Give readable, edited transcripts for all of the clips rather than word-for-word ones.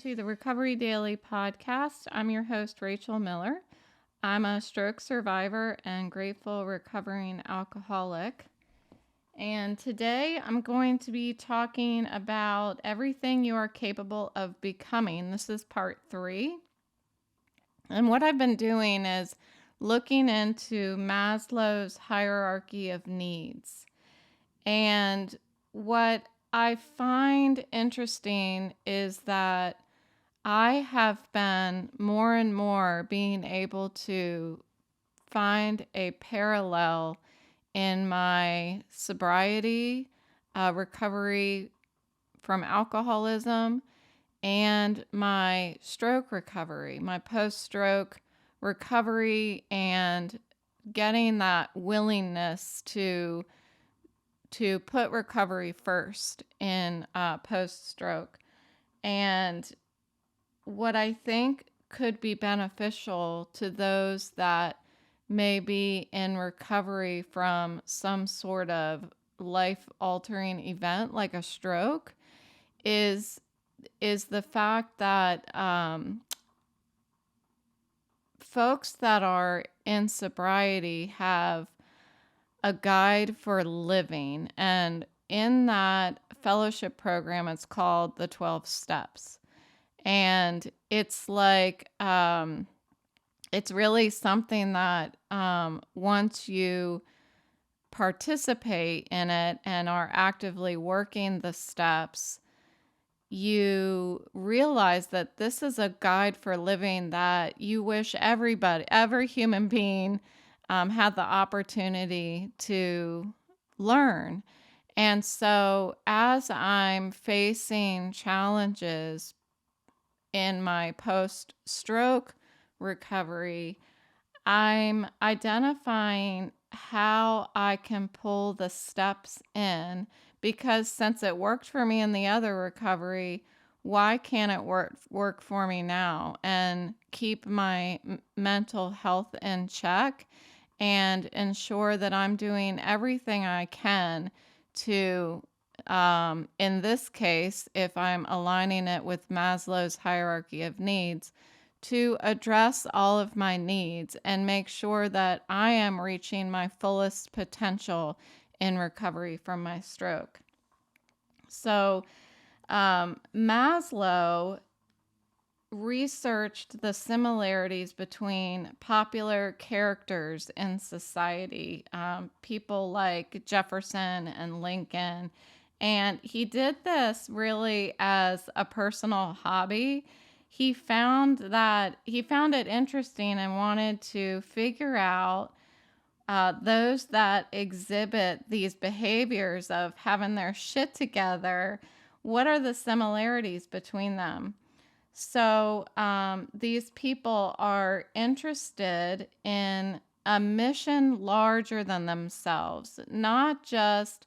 to the Recovery Daily podcast. I'm your host, Rachel Miller. I'm a stroke survivor and grateful recovering alcoholic. And today I'm going to be talking about everything you are capable of becoming. This is part 3. And what I've been doing is looking into Maslow's hierarchy of needs. And what I find interesting is that I have been more and more being able to find a parallel in my sobriety, recovery from alcoholism, and my stroke recovery, my post-stroke recovery, and getting that willingness to put recovery first in post-stroke. And what I think could be beneficial to those that may be in recovery from some sort of life-altering event like a stroke is the fact that folks that are in sobriety have a guide for living. And in that fellowship program, it's called the 12 Steps. And it's like, it's really something that once you participate in it and are actively working the steps, you realize that this is a guide for living that you wish every human being had the opportunity to learn. And so as I'm facing challenges in my post-stroke recovery, I'm identifying how I can pull the steps in, because since it worked for me in the other recovery, why can't it work for me now and keep my mental health in check and ensure that I'm doing everything I can to, in this case, if I'm aligning it with Maslow's hierarchy of needs, to address all of my needs and make sure that I am reaching my fullest potential in recovery from my stroke. So, Maslow researched the similarities between popular characters in society, people like Jefferson and Lincoln. And he did this really as a personal hobby. He found it interesting and wanted to figure out those that exhibit these behaviors of having their shit together. What are the similarities between them? So these people are interested in a mission larger than themselves, not just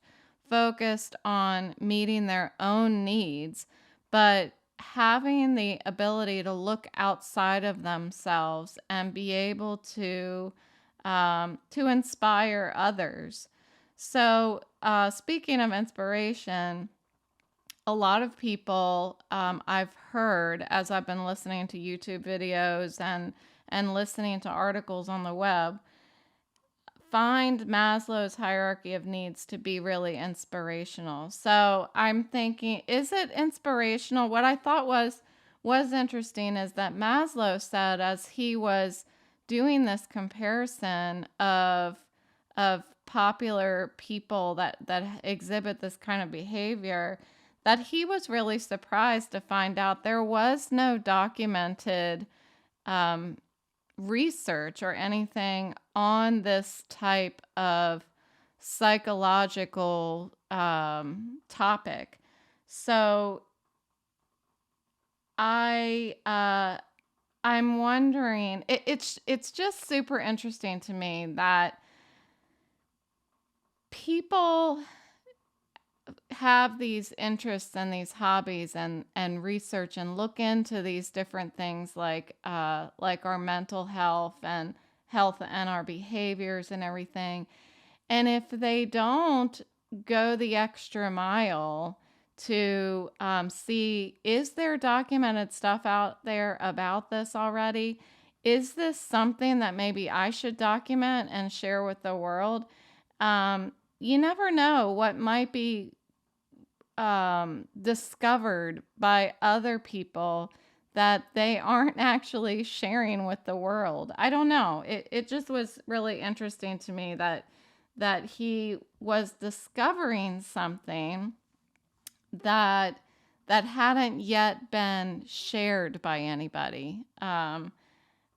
focused on meeting their own needs, but having the ability to look outside of themselves and be able to inspire others. So speaking of inspiration, a lot of people I've heard as I've been listening to YouTube videos and listening to articles on the web find Maslow's hierarchy of needs to be really inspirational. So I'm thinking, is it inspirational? What I thought was interesting is that Maslow said, as he was doing this comparison of popular people that exhibit this kind of behavior, that he was really surprised to find out there was no documented research or anything on this type of psychological topic. So I'm wondering, it's just super interesting to me that people have these interests and these hobbies and research and look into these different things like our mental health and our behaviors and everything. And if they don't go the extra mile to see, is there documented stuff out there about this already? Is this something that maybe I should document and share with the world? You never know what might be discovered by other people that they aren't actually sharing with the world. I don't know. It just was really interesting to me that he was discovering something that hadn't yet been shared by anybody,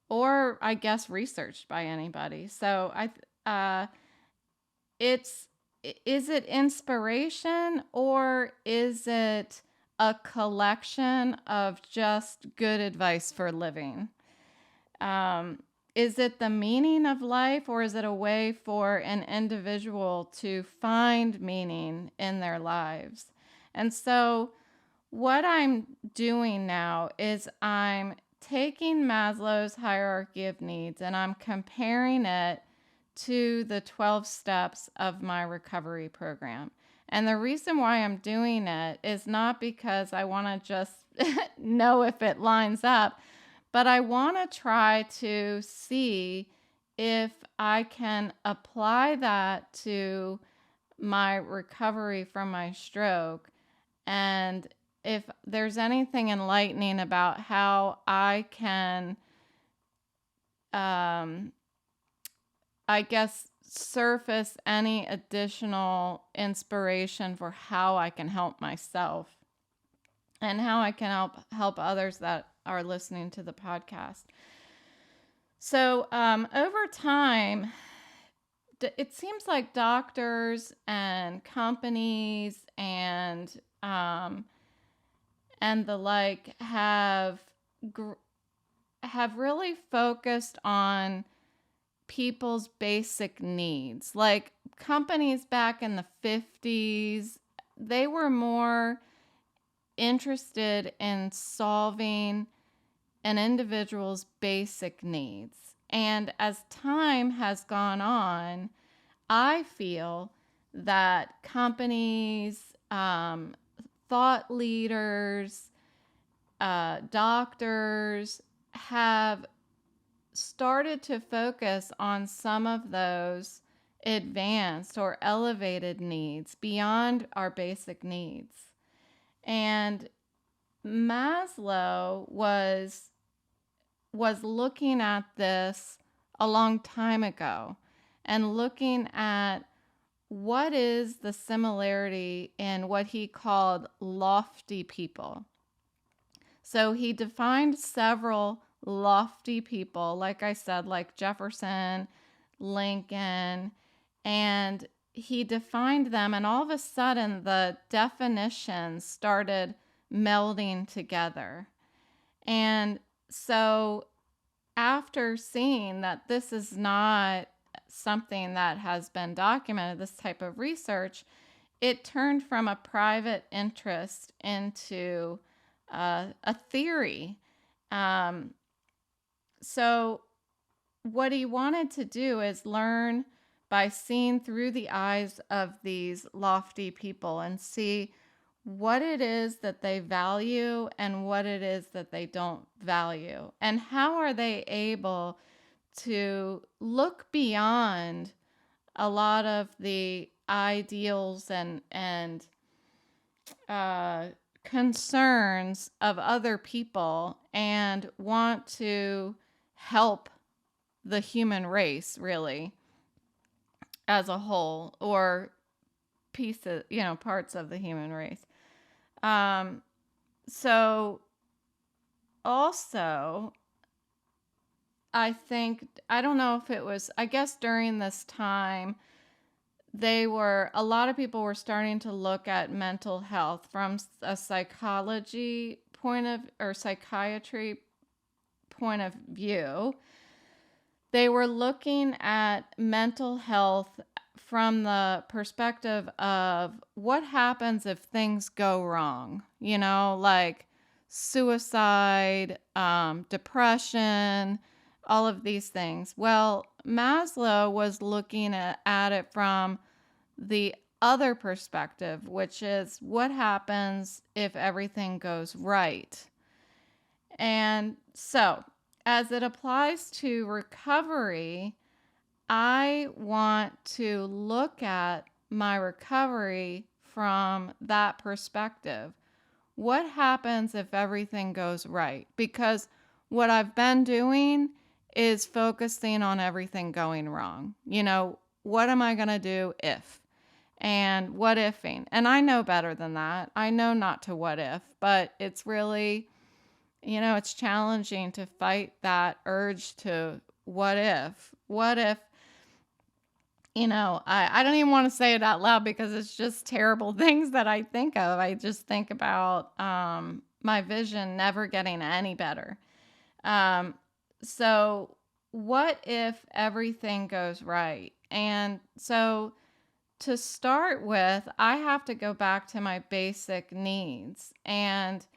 or I guess researched by anybody. So it's is it inspiration, or is it a collection of just good advice for living? Um, is it the meaning of life, or is it a way for an individual to find meaning in their lives? And so, what I'm doing now is I'm taking Maslow's hierarchy of needs and I'm comparing it to the 12 steps of my recovery program. And the reason why I'm doing it is not because I want to just know if it lines up, but I want to try to see if I can apply that to my recovery from my stroke, and if there's anything enlightening about how I can, I guess, surface any additional inspiration for how I can help myself and how I can help others that are listening to the podcast. So over time, it seems like doctors and companies and the like have really focused on people's basic needs. Like companies back in the 50s, they were more interested in solving an individual's basic needs. And as time has gone on, I feel that companies, thought leaders, doctors have started to focus on some of those advanced or elevated needs beyond our basic needs. And Maslow was looking at this a long time ago and looking at what is the similarity in what he called lofty people. So he defined several lofty people, like I said, like Jefferson, Lincoln, and he defined them, and all of a sudden the definitions started melding together. And so after seeing that this is not something that has been documented, this type of research, it turned from a private interest into a theory. So what he wanted to do is learn by seeing through the eyes of these lofty people and see what it is that they value and what it is that they don't value, and how are they able to look beyond a lot of the ideals and concerns of other people and want to help the human race, really, as a whole, or pieces, parts of the human race. So also, I don't know if it was, I guess during this time, a lot of people were starting to look at mental health from a psychiatry point of view. They were looking at mental health from the perspective of what happens if things go wrong, like suicide, depression, all of these things. Well, Maslow was looking at it from the other perspective, which is what happens if everything goes right. And so, as it applies to recovery, I want to look at my recovery from that perspective. What happens if everything goes right? Because what I've been doing is focusing on everything going wrong. What am I going to do if? And what ifing? And I know better than that. I know not to what if, but it's really, it's challenging to fight that urge to what if? What if I don't even want to say it out loud because it's just terrible things that I think of. I just think about my vision never getting any better. Um, so, what if everything goes right? And so, to start with, I have to go back to my basic needs. And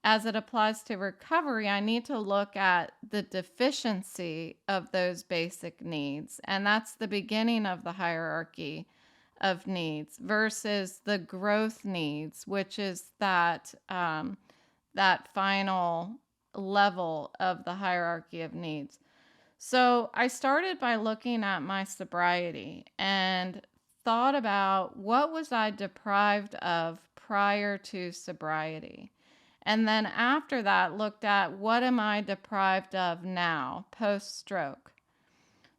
as it applies to recovery, I need to look at the deficiency of those basic needs. And that's the beginning of the hierarchy of needs versus the growth needs, which is that final level of the hierarchy of needs. So I started by looking at my sobriety and thought about what was I deprived of prior to sobriety. And then after that, looked at what am I deprived of now, post-stroke.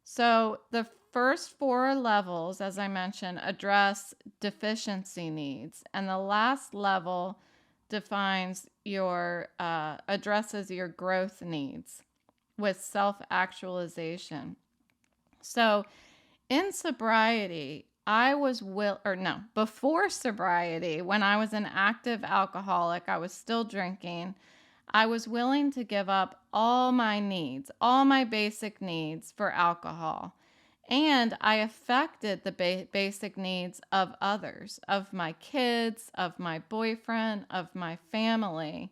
So the first 4 levels, as I mentioned, address deficiency needs. And the last level addresses your growth needs with self-actualization. So in sobriety, before sobriety, when I was an active alcoholic, I was still drinking. I was willing to give up all my needs, all my basic needs for alcohol. And I affected the basic needs of others, of my kids, of my boyfriend, of my family,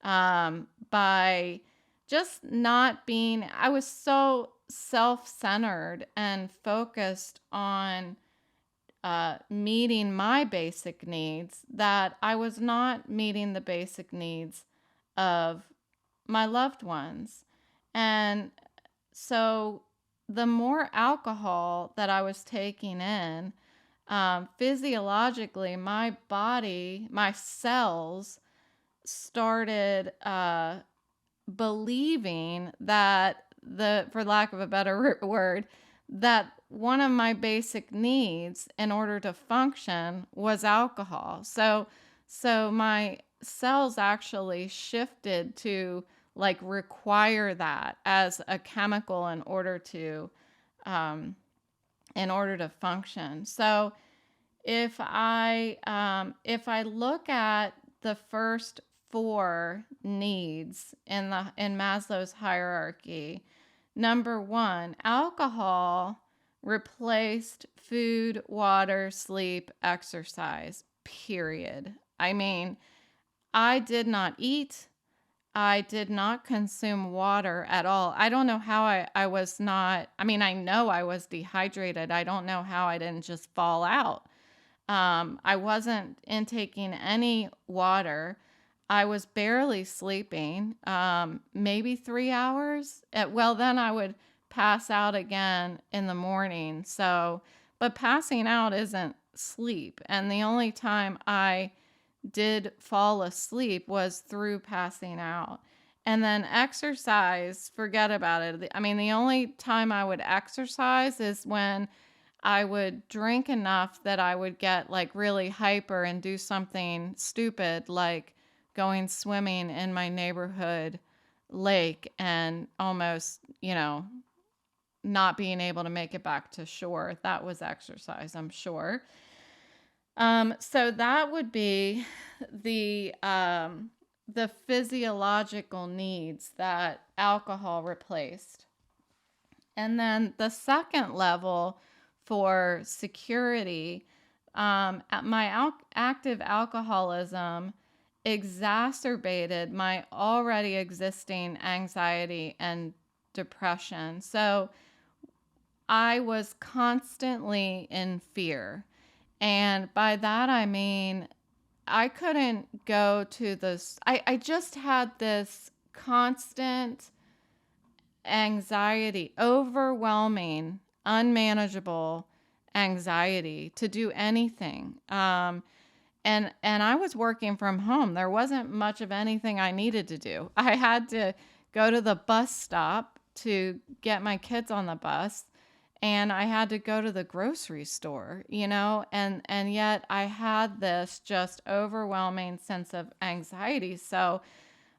by just not being, I was so self-centered and focused on meeting my basic needs that I was not meeting the basic needs of my loved ones. And so the more alcohol that I was taking in, physiologically, my body, my cells started believing that for lack of a better word, that one of my basic needs in order to function was alcohol. So my cells actually shifted to require that as a chemical in order to function. So if I look at the first 4 needs in Maslow's hierarchy, number 1, alcohol replaced food, water, sleep, exercise, period. I mean, I did not eat. I did not consume water at all. I don't know how I was not, I know I was dehydrated. I don't know how I didn't just fall out. I wasn't intaking any water. I was barely sleeping, maybe 3 hours. Then I would pass out again in the morning. But passing out isn't sleep. And the only time I did fall asleep was through passing out. And then exercise, forget about it. The only time I would exercise is when I would drink enough that I would get really hyper and do something stupid like going swimming in my neighborhood lake and almost, not being able to make it back to shore. That was exercise, I'm sure. So that would be the physiological needs that alcohol replaced. And then the second level for security, my active alcoholism exacerbated my already existing anxiety and depression. So I was constantly in fear. And by that, I mean, I couldn't go to this. I just had this constant anxiety, overwhelming, unmanageable anxiety to do anything. And I was working from home. There wasn't much of anything I needed to do. I had to go to the bus stop to get my kids on the bus, and I had to go to the grocery store, and yet I had this just overwhelming sense of anxiety. So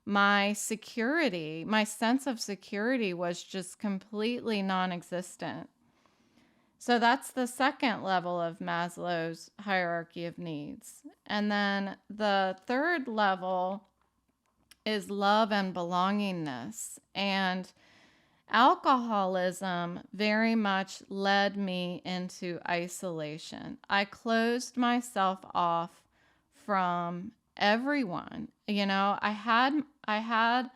my sense of security was just completely non-existent. So that's the second level of Maslow's hierarchy of needs. And then the third level is love and belongingness. And alcoholism very much led me into isolation. I closed myself off from everyone. I had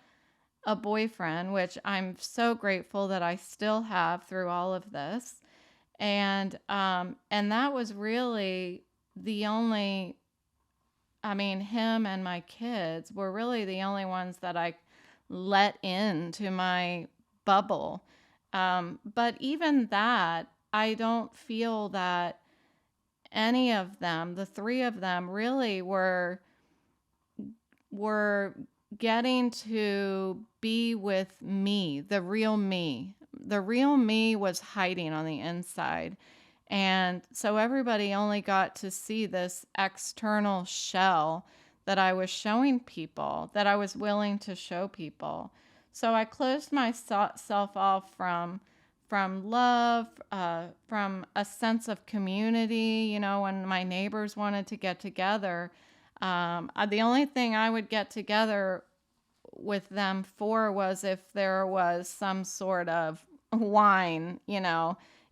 a boyfriend, which I'm so grateful that I still have through all of this. And that was really the only, I mean, him and my kids were really the only ones that I let into my bubble. But even that, I don't feel that any of them, the three of them, really were getting to be with me, the real me. The real me was hiding on the inside. And so everybody only got to see this external shell that I was showing people, that I was willing to show people. So I closed myself off from love, from a sense of community. When my neighbors wanted to get together, the only thing I would get together with them for was if there was some sort of wine,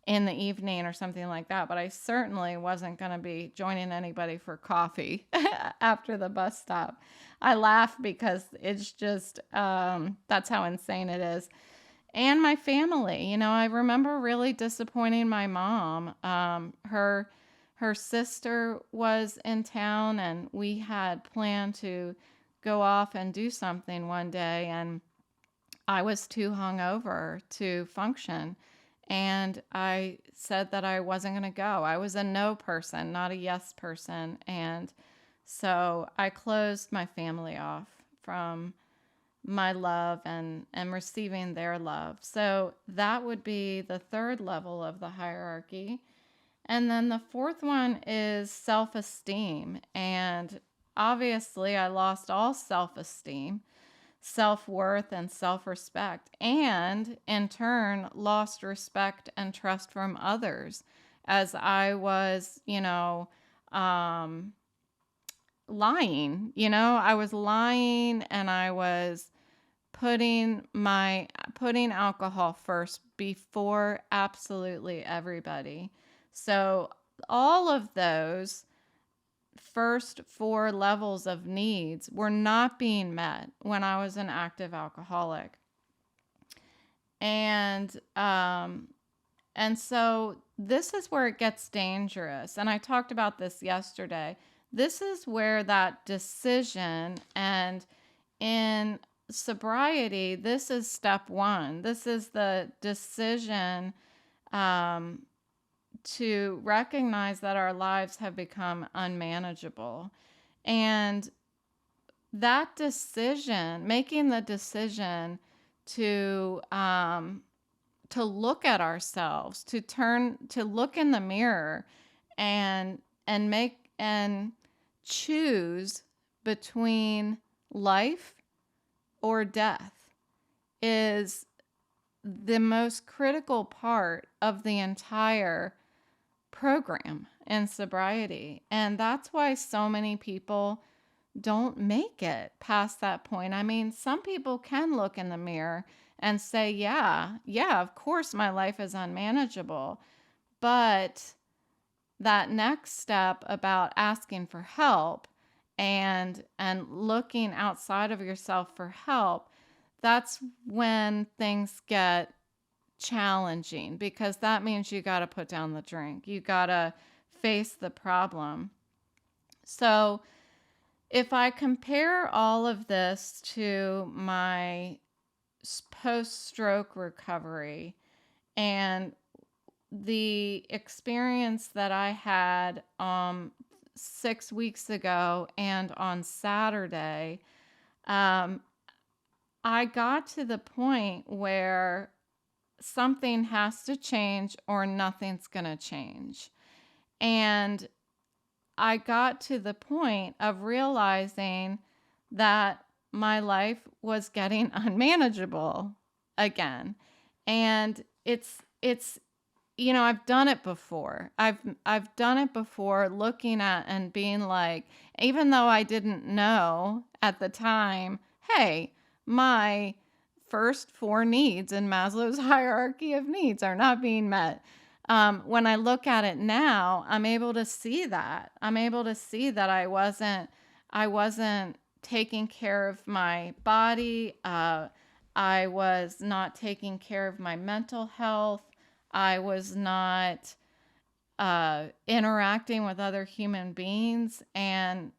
in the evening or something like that. But I certainly wasn't going to be joining anybody for coffee after the bus stop. I laugh because it's just, that's how insane it is. And my family, I remember really disappointing my mom. Her sister was in town, and we had planned to go off and do something one day, and I was too hungover to function. And I said that I wasn't going to go. I was a no person, not a yes person. And so I closed my family off from my love and receiving their love. So that would be the third level of the hierarchy. And then the fourth one is self-esteem. And obviously, I lost all self-esteem, self-worth, and self-respect, and in turn, lost respect and trust from others as I was, lying. I was lying, and I was putting alcohol first before absolutely everybody. So all of those first four levels of needs were not being met when I was an active alcoholic. And so this is where it gets dangerous. And I talked about this yesterday. This is where that decision, and in sobriety, this is step one. This is the decision to recognize that our lives have become unmanageable. And that decision, making the decision to look at ourselves, to look in the mirror and choose between life or death, is the most critical part of the entire program in sobriety. And that's why so many people don't make it past that point. I mean, some people can look in the mirror and say, yeah, of course my life is unmanageable. But that next step about asking for help and looking outside of yourself for help, that's when things get challenging, because that means you got to put down the drink. You got to face the problem. So if I compare all of this to my post-stroke recovery and the experience that I had 6 weeks ago and on Saturday, um, I got to the point where something has to change or nothing's going to change. And I got to the point of realizing that my life was getting unmanageable again. And it's I've done it before. I've done it before, looking at and being like, even though I didn't know at the time, hey, my first 4 needs in Maslow's hierarchy of needs are not being met. When I look at it now, I'm able to see that. I'm able to see that I wasn't taking care of my body. I was not taking care of my mental health. I was not interacting with other human beings, and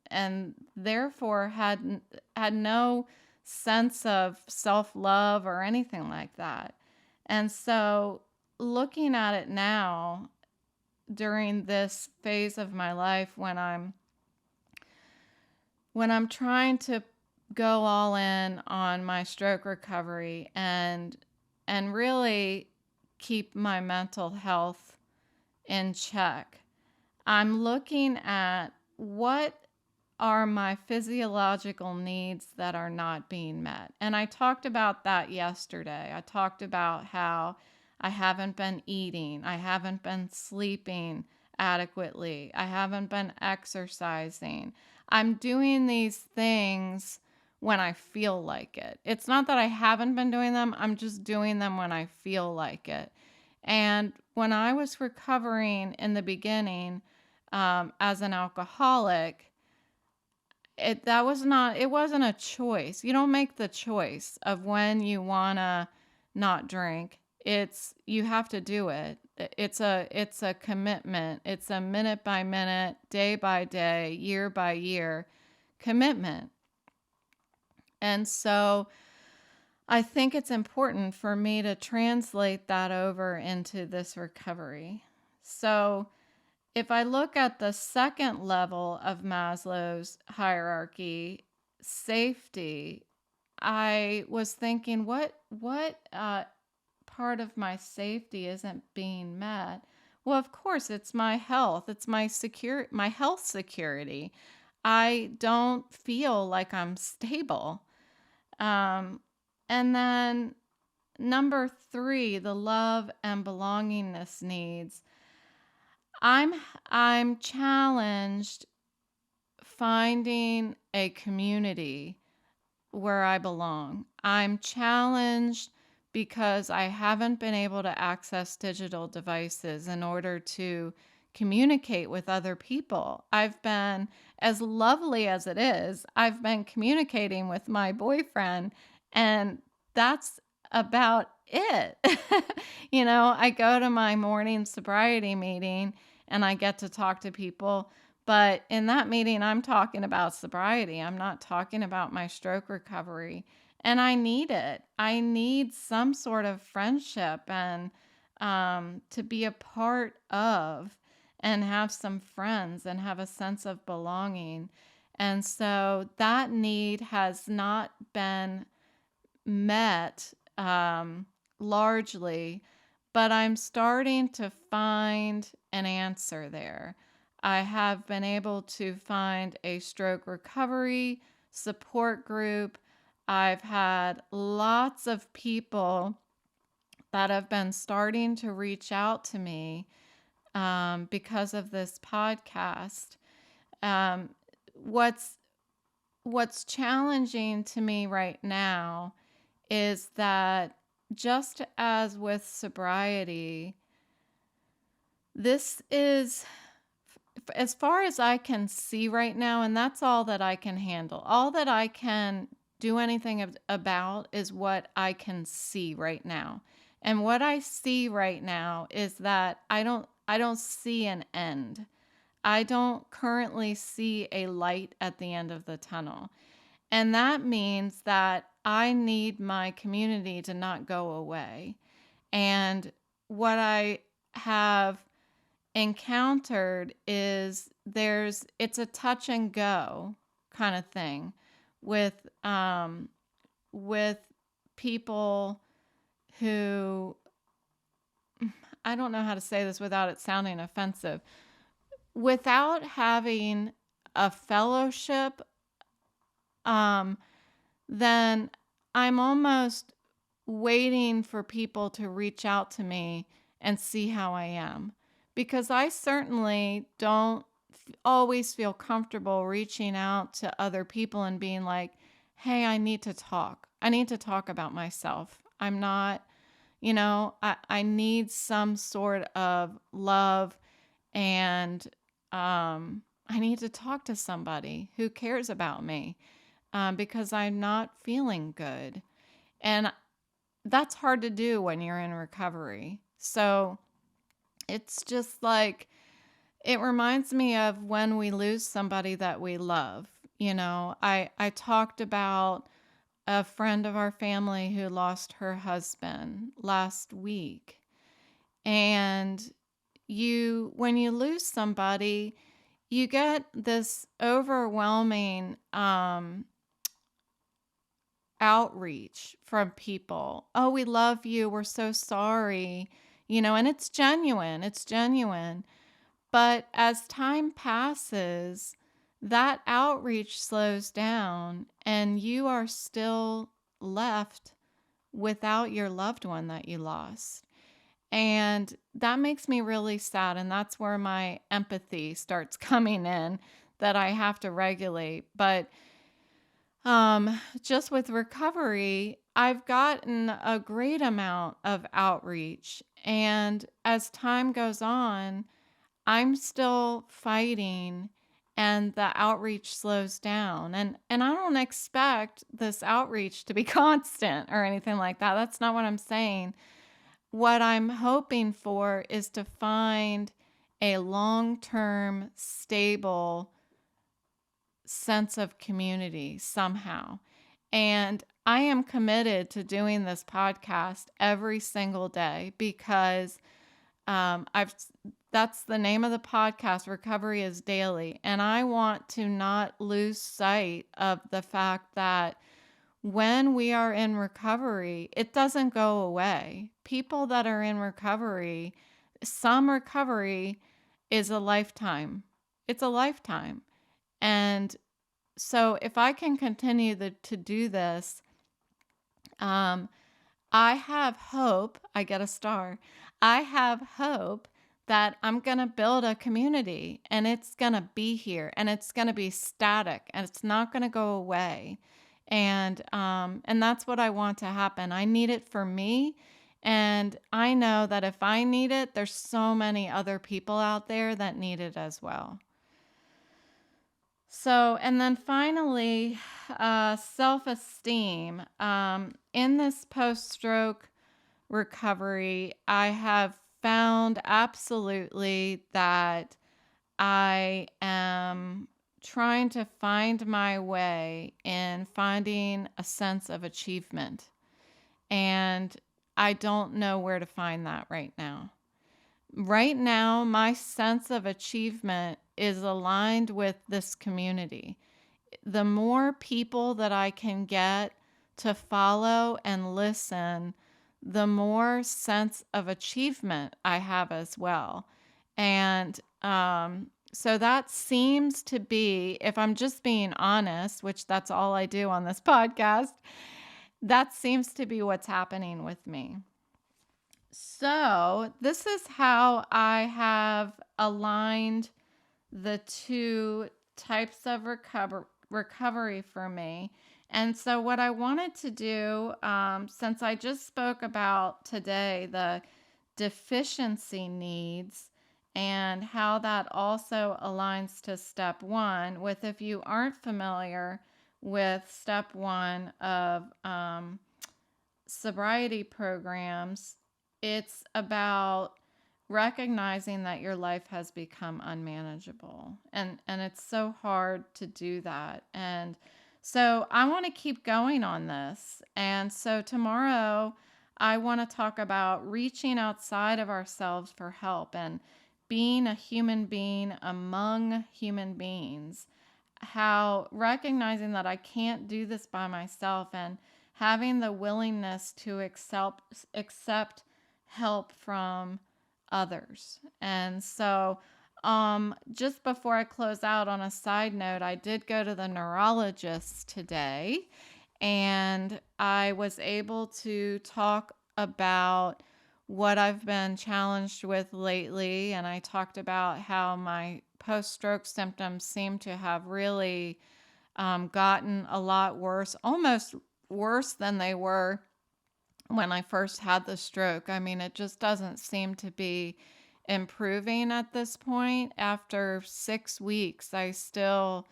therefore had no sense of self-love or anything like that. And so looking at it now during this phase of my life when I'm trying to go all in on my stroke recovery and really keep my mental health in check, I'm looking at what are my physiological needs that are not being met. And I talked about that yesterday. I talked about how I haven't been eating, I haven't been sleeping adequately, I haven't been exercising. I'm doing these things when I feel like it. It's not that I haven't been doing them, I'm just doing them when I feel like it. And when I was recovering in the beginning as an alcoholic, it wasn't a choice. You don't make the choice of when you want to not drink. You have to do it. It's a commitment. It's a minute by minute, day by day, year by year commitment. And so I think it's important for me to translate that over into this recovery. So if I look at the second level of Maslow's hierarchy, safety, I was thinking, what part of my safety isn't being met? Well, of course, it's my health. It's my health security. I don't feel like I'm stable. And then number 3, the love and belongingness needs. I'm challenged finding a community where I belong. I'm challenged because I haven't been able to access digital devices in order to communicate with other people. As lovely as it is, I've been communicating with my boyfriend, and that's about it. I go to my morning sobriety meeting and I get to talk to people. But in that meeting, I'm talking about sobriety. I'm not talking about my stroke recovery. And I need it. I need some sort of friendship and to be a part of, and have some friends and have a sense of belonging. And so that need has not been met largely, but I'm starting to find an answer there. I have been able to find a stroke recovery support group. I've had lots of people that have been starting to reach out to me because of this podcast. Um, what's challenging to me right now is that, just as with sobriety, this is, as far as I can see right now, and that's all that I can handle. All that I can do anything about is what I can see right now. And what I see right now is that I don't see an end. I don't currently see a light at the end of the tunnel. And that means that I need my community to not go away. And what I have encountered is it's a touch and go kind of thing with with people who, I don't know how to say this without it sounding offensive, without having a fellowship, um then I'm almost waiting for people to reach out to me and see how I am. Because I certainly don't always feel comfortable reaching out to other people and being like, hey, I need to talk. I need to talk about myself. I'm not, I need some sort of love, and I need to talk to somebody who cares about me, because I'm not feeling good. And that's hard to do when you're in recovery. So it's just like, it reminds me of when we lose somebody that we love. I talked about a friend of our family who lost her husband last week. And when you lose somebody, you get this overwhelming outreach from people. Oh, we love you. We're so sorry. And it's genuine. It's genuine. But as time passes, that outreach slows down and you are still left without your loved one that you lost. And that makes me really sad. And that's where my empathy starts coming in, that I have to regulate. But just with recovery, I've gotten a great amount of outreach. And as time goes on, I'm still fighting and the outreach slows down. And I don't expect this outreach to be constant or anything like that. That's not what I'm saying. What I'm hoping for is to find a long-term, stable sense of community somehow. And I am committed to doing this podcast every single day because I've that's the name of the podcast, Recovery is Daily. And I want to not lose sight of the fact that when we are in recovery, it doesn't go away. People that are in recovery, some recovery is a lifetime. It's a lifetime. And so if I can continue to do this, um, I have hope. I get a star. I have hope that I'm going to build a community and it's going to be here and it's going to be static and it's not going to go away. And that's what I want to happen. I need it for me. And I know that if I need it, there's so many other people out there that need it as well. So, and then finally, self-esteem. In this post-stroke recovery, I have found absolutely that I am trying to find my way in finding a sense of achievement. And I don't know where to find that right now. Right now, my sense of achievement is aligned with this community. The more people that I can get to follow and listen, the more sense of achievement I have as well. And so that seems to be, if I'm just being honest, which that's all I do on this podcast, that seems to be what's happening with me. So this is how I have aligned the two types of recovery for me. And so what I wanted to do, since I just spoke about today the deficiency needs and how that also aligns to step one, with, if you aren't familiar with step one of sobriety programs, it's about recognizing that your life has become unmanageable. And it's so hard to do that. And so I want to keep going on this. And so tomorrow I want to talk about reaching outside of ourselves for help and being a human being among human beings. How recognizing that I can't do this by myself and having the willingness to accept help from others. And so, just before I close out, on a side note, I did go to the neurologist today, and I was able to talk about what I've been challenged with lately. And I talked about how my post-stroke symptoms seem to have really gotten a lot worse, almost worse than they were when I first had the stroke. I mean, it just doesn't seem to be improving at this point. After 6 weeks, I still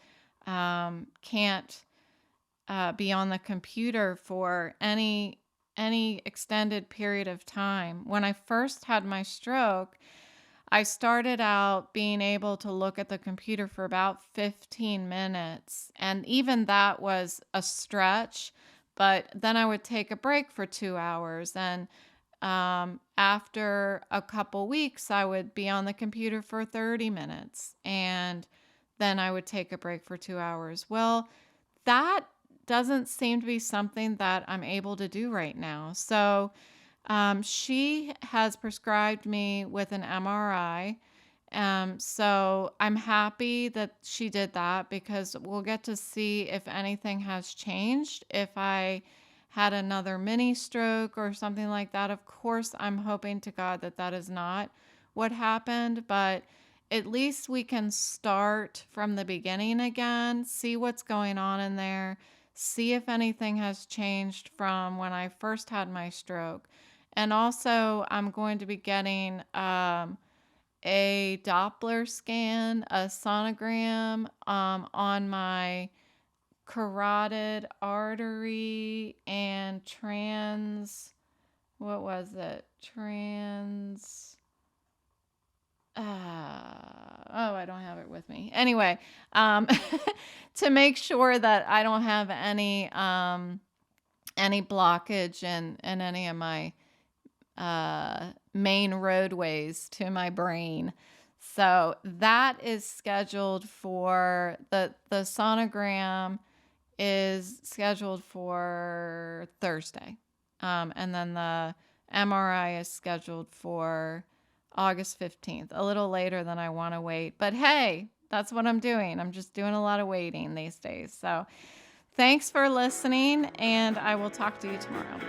can't be on the computer for any extended period of time. When I first had my stroke, I started out being able to look at the computer for about 15 minutes, and even that was a stretch. But then I would take a break for 2 hours, and after a couple weeks, I would be on the computer for 30 minutes, and then I would take a break for 2 hours. Well, that doesn't seem to be something that I'm able to do right now. So she has prescribed me with an MRI. So I'm happy that she did that, because we'll get to see if anything has changed. If I had another mini stroke or something like that, of course, I'm hoping to God that that is not what happened, but at least we can start from the beginning again, see what's going on in there, see if anything has changed from when I first had my stroke. And also, I'm going to be getting a Doppler scan, a sonogram on my carotid artery and what was it? I don't have it with me. Anyway, to make sure that I don't have any blockage in any of my main roadways to my brain. So that is scheduled for the sonogram is scheduled for Thursday. And then the MRI is scheduled for August 15th, a little later than I want to wait. But hey, that's what I'm doing. I'm just doing a lot of waiting these days. So thanks for listening, and I will talk to you tomorrow.